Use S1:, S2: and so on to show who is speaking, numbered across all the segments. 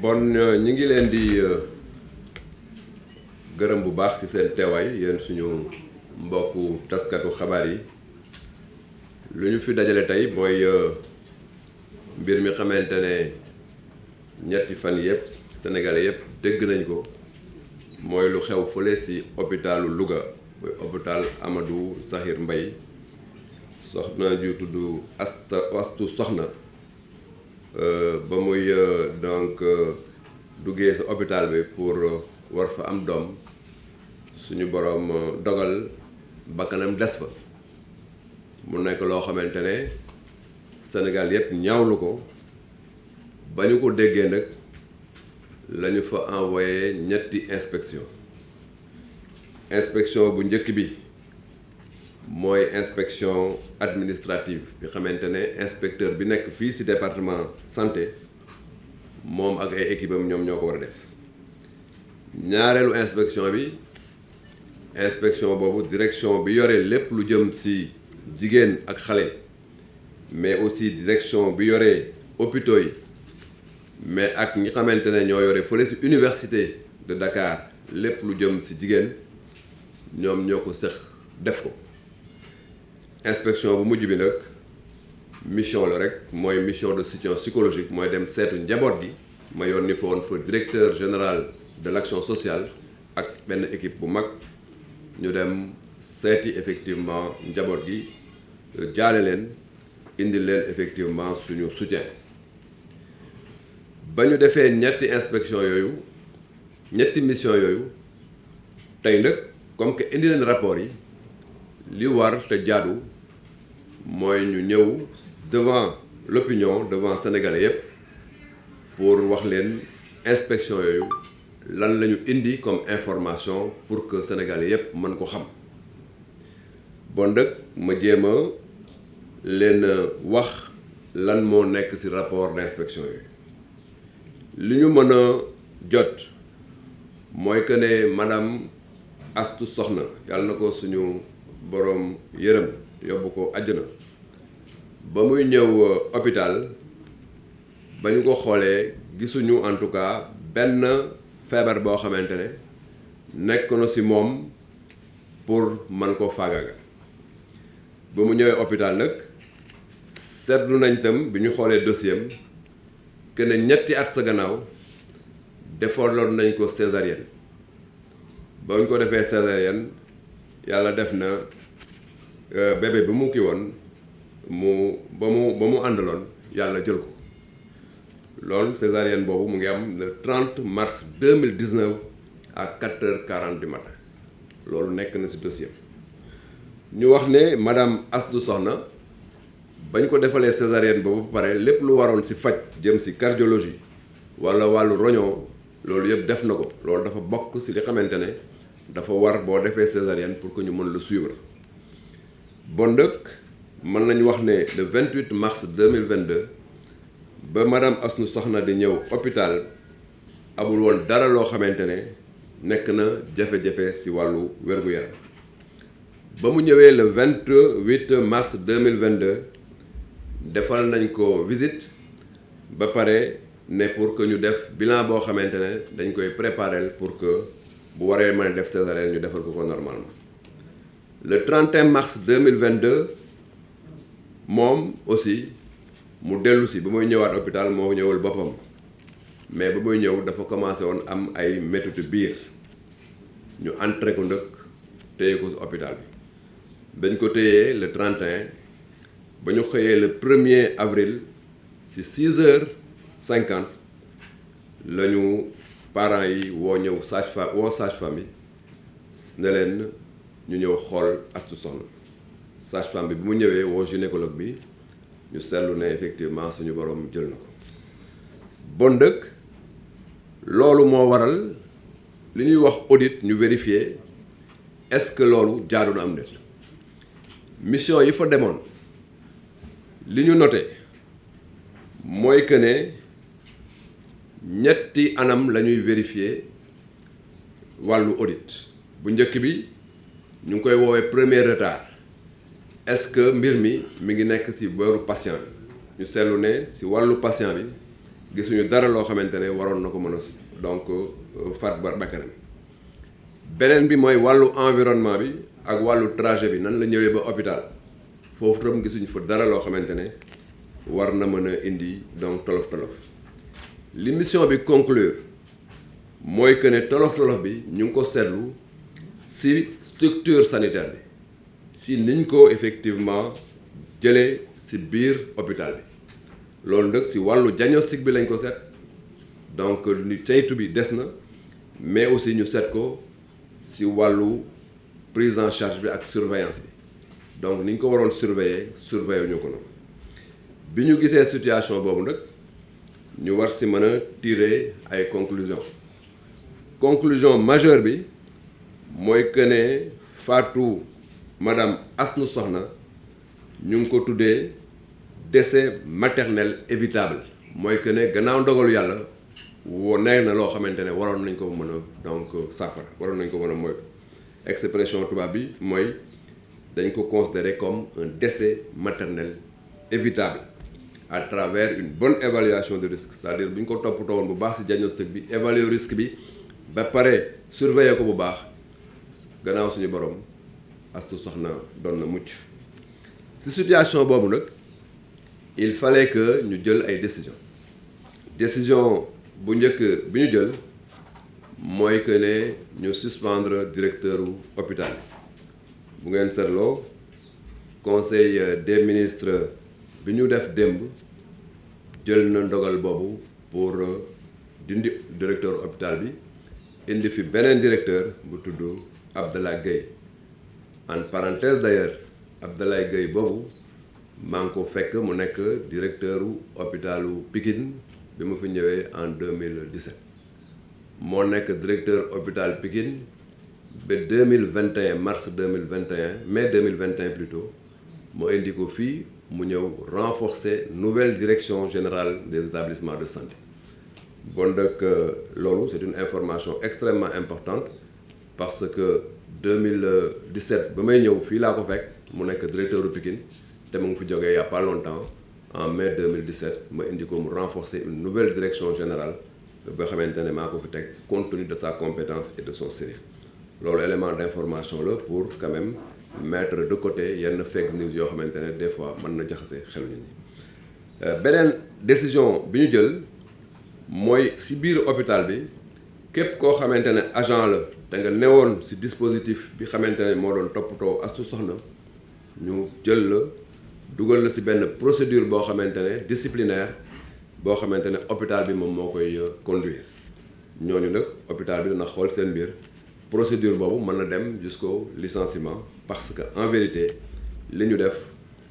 S1: bon ñi ngi leen di gërëm bu baax ci seen teewaay yéen suñu mbokku taskatu xabaar yi lu ñu fi dajale tey mooy mbir mi xamante ne ñetti fan yëpp sénégalais yëpp dégg nañ ko mooy lu xew fële ci hôpitalu Louga mooy hôpital Amadou Sakhir Mbaye soxna ju tudd Astu Soxna ba muy donc duggee sa hôpital bi pour war fa am doom suñu boroom dogal bakkanam des fa mu nekk loo xamante ne Sénégal yëpp ñaawlu ko ba ñu ko déggee nag la ñu fa envoyé ñetti inspection bu njëkk bi mooy inspection administrative bi xamante ne inspecteur bi nekk fii ci département santé moom ak ay équipe am ñoom ñoo ko war a def ñaareelu inspection boobu direction bi yore lépp lu jëm ci jigéen ak xale mais aussi direction bi yore hôpitaux yi mais ak ñi xamante ne ñoo yore fële ci université de Dakar lépp lu jëm ci jigéen ñoom ñoo ko sëx def ko inspection bu mujj bi nag mission la rek mooy mission de soutien psychologique mooy dem seetu njaboot gi ma yónni fa woon fa directeur général de l'action sociale ak benn équipe bu mag ñu dem seeti effectivement njaboot gi jaale leen indi leen effectivement suñu soutien ba ñu defee ñetti inspection yooyu ñetti mission yooyu tey nag comme que indi leen rapport yi li war te jaadu mooy ñu ñëw devant l'opinion devant sénégalais yépp pour wax leen inspection yooyu lan la ñu indi comme information pour que sénégalais yépp mën ko xam bon nag ma jéem a leen wax lan moo nekk ci rapport d'inspection yooyu li ñu mën a jot mooy que ne madame Astu Soxna yàlla na ko suñu boroom yërëm yóbbu ko àjjana ba muy ñëw hôpital ba ñu ko xoolee gisuñu en tout cas benn feebar boo xamante ne nekk na ci moom pour mën ko faagaaga ba mu ñëwee hôpital nag seetlu nañ tam bi ñu xoolee dossier am que ne ñetti at sa gannaaw defaloon nañ ko césarienne ba ñu ko defee césarienne yàlla def na bébé bi mu kii woon ba mu àndaloon yàlla jël ko loolu césarienne boobu mu ngi am le 30 mars 2019 à 4h40 du matin loolu nekk na ci dossier ñu wax ne madame Astou Soxna bañ ko defalee césarienne boobu ba pare lépp lu waroon ci faj jëm ci cardiologie walla wàllu roñoo loolu yëpp def na ko loolu dafa bokk ci li xamante ne dafa war boo defee césarienne pour que ñu mën la suivre bon dëkk mën nañu wax ne le 28 mars 2022 ba madame Astou Soxna di ñëw hôpital amul woon dara loo xamante ne nekk na jafe-jafe ci wàllu wér-gu-yaram ba mu ñëwee le 28 mars 2022 defal nañ ko visite ba pare ne pour que ñu def bilan boo xamante ne dañ koy préparer pour que bu waree mën a def césarienne ñu defal ko normalement le 31 mars 2022 moom aussi mu dellu si ba muy ñëwaat hôpital moo ñëwal boppam mais ba muy ñëw dafa commencé woon am ay méttitu biir ñu entré ko ndëkk téye ko hôpital bi dañ ko téyee le 31 ba ñu xëyee le 1er avril ci 6h50 la ñu parents yi woo ñëw sage-femme yi ne leen ñu ñëw xool Astou Soxna sage-femme bi mu ñëwee woo gynécologue bi ñu seetlu ne effectivement suñu boroom jël na ko bon dëkk loolu moo waral li ñuy wax audit ñu vérifier est-ce que loolu jaadu na am déet mission yi fa demoon li ñu noté mooy que ne ñetti anam la ñuy vérifier wàllu audit bu njëkk bi ñu ngi koy woowee premier retard est-ce que mbir mi ngi nekk ci booru patient bi ñu seetlu ne ci wàllu patient bi gisuñu dara loo xamante ne waroon na ko mën a donc faat bakkanam. beneen bi mooy wàllu environnement bi ak wàllu trajet bi nan la ñëwee ba hôpital foofu tam gisuñu fa dara loo xamante ne war na mën a indi donc tolof-tolof. li mission bi conclure mooy que ne tolof-tolof bi ñu ngi ko seetlu ci structure sanitaire bi ci niñ ko effectivement jëlee ci biir hôpital bi loolu nag ci wàllu diagnostic bi lañ ko seet donc ni saytu bi des na mais aussi ñu seet ko ci wàllu prise en charge bi ak surveillance bi donc ni ñu ko waroon surveiller ñu ko noonu bi ñu gisee situation boobu nag ñu war ci mën a tirer ay conclusion majeure bi mooy que ne faatu madame Astou Sokhna ñu ngi ko tuddee décès maternel évitable mooy que ne gannaaw ndogalu yàlla nekk na loo xamante ne waroon nañ ko mën a donc saafara waroon nañ ko mën a moytu expression tubaab bi mooy dañ ko considérer comme un décès maternel évitable à travers une bonne évaluation de risque c'est-à-dire bu ñu ko toppatoo woon bu baax ci diagnostic bi évaluer risque bi ba pare surveiller ko bu baax gannaaw suñu borom Astou Sokhna doon na mucc ci situation boobu nag il fallait que ñu jël ay décision bu njëkk bi ñu jël mooy que ne ñu suspendre directeur hôpital bu ngeen seetloo conseil des ministres bi ñu def démb jël na ndogal boobu pour dindi directeur hôpital bi indi fi beneen directeur bu tudd Abdallah Gueye en parenthèse d'ailleurs Abdallah Gueye boobu maa ngi ko fekk mu nekk directeur hôpitalu Pikine bi ma fi ñëwee en 2017 moo nekk directeur hôpital Pikine ba 2021 mars 2021 mai 2021 plutôt moo indi ko fii mu ñëw renforcer nouvelle direction générale des établissements de santé bon donc loolu c'est une information extrêmement importante parce que 2017 ba may ñëw fii laa ko fekk mu nekk directeur u Pikine te mu ngi fi jógee il y a pas longtemps en mai 2017 ma indi ko mu renforcer une nouvelle direction générale ba xamante ne maa ko fi teg compte tenu de sa compétence et de son sérieux loolu élément d'information la pour quand même mettre de côté yenn fake news yoo xamante ne des fois mën na jaxase xelu nit ñi. beneen décision bi ñu jël mooy ci biir hôpital bi képp koo xamante ne agent la te nga newoon ci dispositif bi xamante ne moo doon toppatoo Astou Sokhna ñu jël la dugal la ci benn procédure boo xamante ne disciplinaire boo xamante ne hôpital bi moom moo koy conduire ñooñu nag hôpital bi dana xool seen biir procédure boobu mën na dem jusqu'au licenciement parce que en vérité li ñu def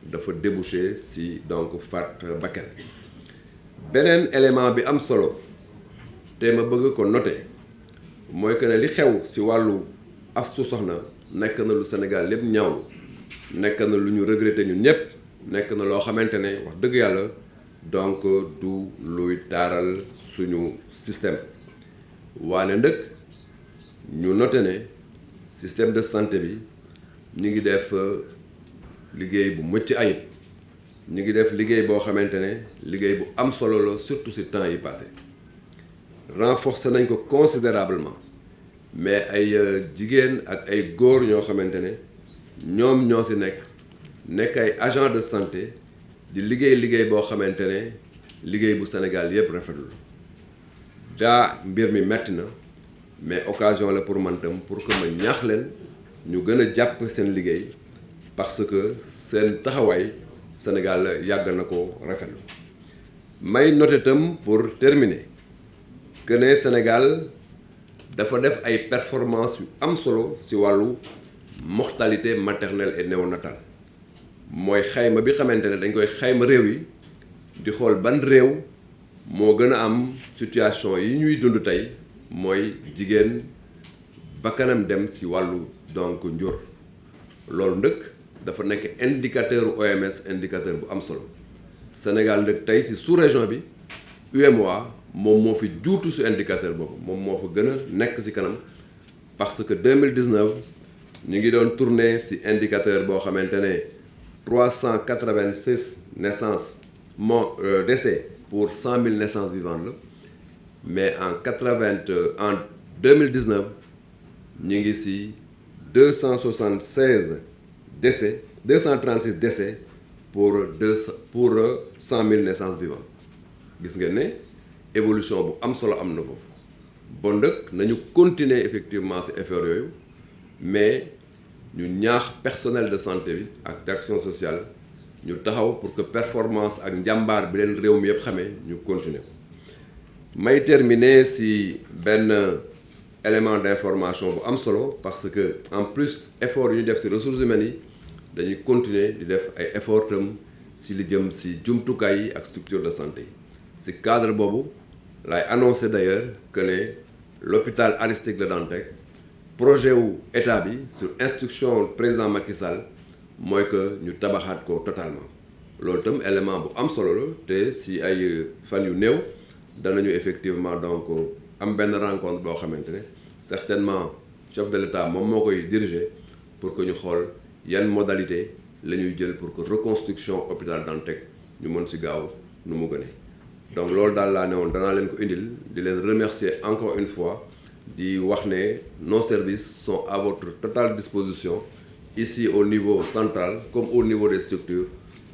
S1: dafa déboucher ci donc faat bakkan. beneen élément bi am solo te ma bëgg ko noter mooy que ne li xew ci wàllu Astou Sokhna nekk na lu Sénégal lépp ñaawlu nekk na lu ñu regretter ñun ñëpp nekk na loo xamante ne wax dëgg yàlla donc du luy taaral suñu système waane ndëkk ñu noter ne système de santé bi ñu ngi def liggéey bu mucc ayib ñu ngi def liggéey boo xamante ne liggéey bu am solo la surtout ci temps yi passé renforcer nañ ko considérablement mais ay jigéen ak ay góor ñoo xamante ne ñoom ñoo ci nekk ay agent de santé di liggéey boo xamante ne liggéey bu Sénégal yépp rafetlu daa mbir mi metti na mais occasion la pour man tam pour que ma ñaax leen ñu gën a jàpp seen liggéey parce que seen taxawaay Sénégal yàgg na ko rafetlu may noter tam pour terminer que ne Sénégal dafa def ay performances yu am solo ci wàllu mortalité maternelle et néonatale mooy xayma bi xamante ne dañ koy xayma réew yi di xool ban réew moo gën a am situation yi ñuy dund tey mooy jigéen bakkanam dem ci wàllu donc njur loolu ndëkk dafa nekk indicateur OMS indicateur bu am solo Sénégal ndëkk tey ci sous-région bi UEMOA moom moo fi juutu ci indicateur boobu moom moo fa gën a nekk ci kanam parce que 2019 ñu ngi doon tourner ci indicateur boo xamante ne 386 naissances décès pour 100 000 naissances vivantes mais en 2019 ñu ngi ci 276 décès 236 décès pour 100 000 naissances vivantes gis ngeen ne évolution bu am solo am na foofu bon nag nañu continuer effectivement ci effort yooyu mais ñu ñaax personnel de santé bi ak d'action sociale ñu taxaw pour que performance ak njàmbaar bi leen réew mi yëpp xamee ñu continuer ko may terminer ci benn élément d'information bu am solo parce que en plus effort yu ñu def ci ressources humaines yi dañuy continuer di def ay effort tam ci li jëm ci jumtukaay yi ak structure de santé yi ci cadre boobu lay annoncé d'ailleurs que ne l'hôpital Aristide Le Dantec projet wu état bi sur instruction président Macky Sall mooy que ñu tabaxaat ko totalement loolu itam élément bu am solo la te ci ay fan yu néew danañu effectivement donc am benn rencontre boo xamante ne certainement chef de l'État moom moo koy diriger pour que ñu xool yan modalité la ñuy jël pour que reconstruction hôpital Dantec ñu mën ci gaaw nu mu gënee donc loolu daal laa ne woon danaa leen ko indil di leen remercier encore une fois di wax ne nos services sont à votre totale disposition ici au niveau central comme au niveau des structures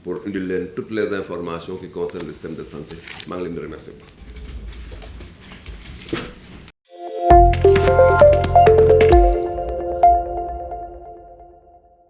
S1: pour indil leen toutes les informations qui concernent le système de santé maa ngi leen di remercier.